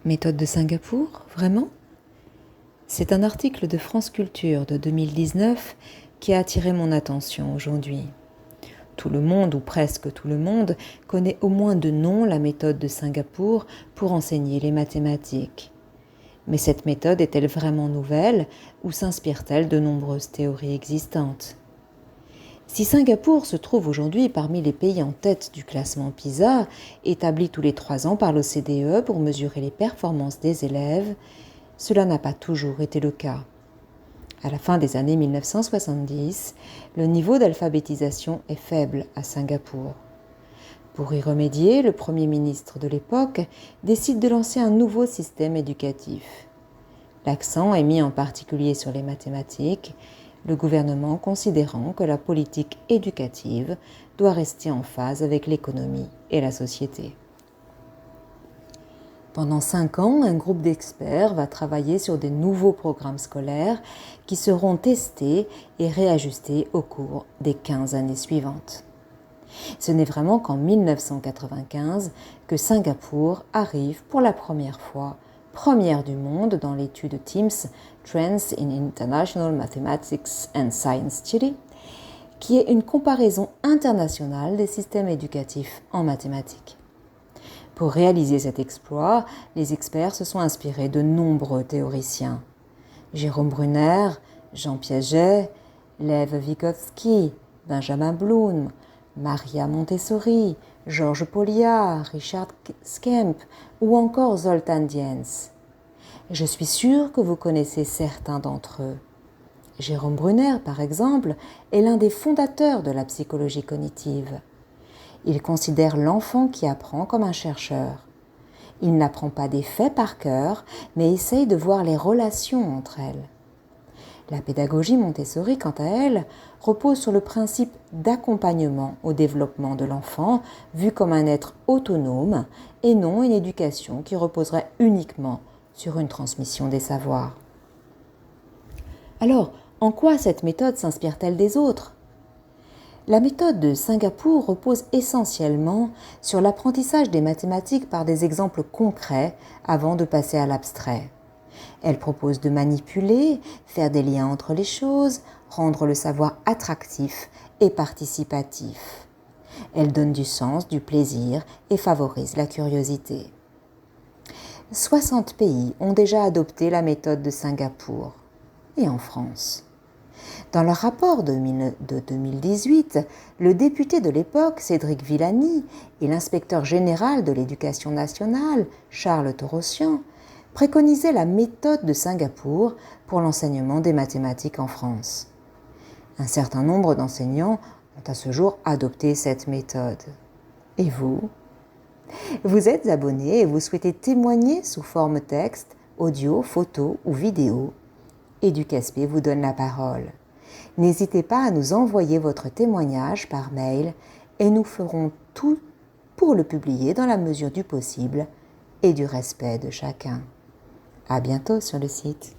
Méthode de Singapour, vraiment? C'est un article de France Culture de 2019 qui a attiré mon attention aujourd'hui. Tout le monde, ou presque tout le monde, connaît au moins de nom la méthode de Singapour pour enseigner les mathématiques. Mais cette méthode est-elle vraiment nouvelle ou s'inspire-t-elle de nombreuses théories existantes? Si Singapour se trouve aujourd'hui parmi les pays en tête du classement PISA, établi tous les 3 ans par l'OCDE pour mesurer les performances des élèves, cela n'a pas toujours été le cas. À la fin des années 1970, le niveau d'alphabétisation est faible à Singapour. Pour y remédier, le Premier ministre de l'époque décide de lancer un nouveau système éducatif. L'accent est mis en particulier sur les mathématiques, le gouvernement considérant que la politique éducative doit rester en phase avec l'économie et la société. Pendant 5 ans, un groupe d'experts va travailler sur des nouveaux programmes scolaires qui seront testés et réajustés au cours des 15 années suivantes. Ce n'est vraiment qu'en 1995 que Singapour arrive pour la première fois première du monde dans l'étude TIMSS Trends in International Mathematics and Science Study, qui est une comparaison internationale des systèmes éducatifs en mathématiques. Pour réaliser cet exploit, les experts se sont inspirés de nombreux théoriciens. Jérôme Brunner, Jean Piaget, Lev Vygotsky, Benjamin Bloom, Maria Montessori, Georges Polya, Richard Kemp ou encore Zoltan Dienz. Je suis sûre que vous connaissez certains d'entre eux. Jérôme Brunner, par exemple, est l'un des fondateurs de la psychologie cognitive. Il considère l'enfant qui apprend comme un chercheur. Il n'apprend pas des faits par cœur, mais essaye de voir les relations entre elles. La pédagogie Montessori, quant à elle, repose sur le principe d'accompagnement au développement de l'enfant, vu comme un être autonome et non une éducation qui reposerait uniquement sur une transmission des savoirs. Alors, en quoi cette méthode s'inspire-t-elle des autres ? La méthode de Singapour repose essentiellement sur l'apprentissage des mathématiques par des exemples concrets avant de passer à l'abstrait. Elle propose de manipuler, faire des liens entre les choses, rendre le savoir attractif et participatif. Elle donne du sens, du plaisir et favorise la curiosité. 60 pays ont déjà adopté la méthode de Singapour, et en France. Dans leur rapport de 2018, le député de l'époque, Cédric Villani, et l'inspecteur général de l'Éducation nationale, Charles Torossian, préconisaient la méthode de Singapour pour l'enseignement des mathématiques en France. Un certain nombre d'enseignants ont à ce jour adopté cette méthode. Et vous ? Vous êtes abonné et vous souhaitez témoigner sous forme texte, audio, photo ou vidéo. EduCasP vous donne la parole. N'hésitez pas à nous envoyer votre témoignage par mail et nous ferons tout pour le publier dans la mesure du possible et du respect de chacun. À bientôt sur le site.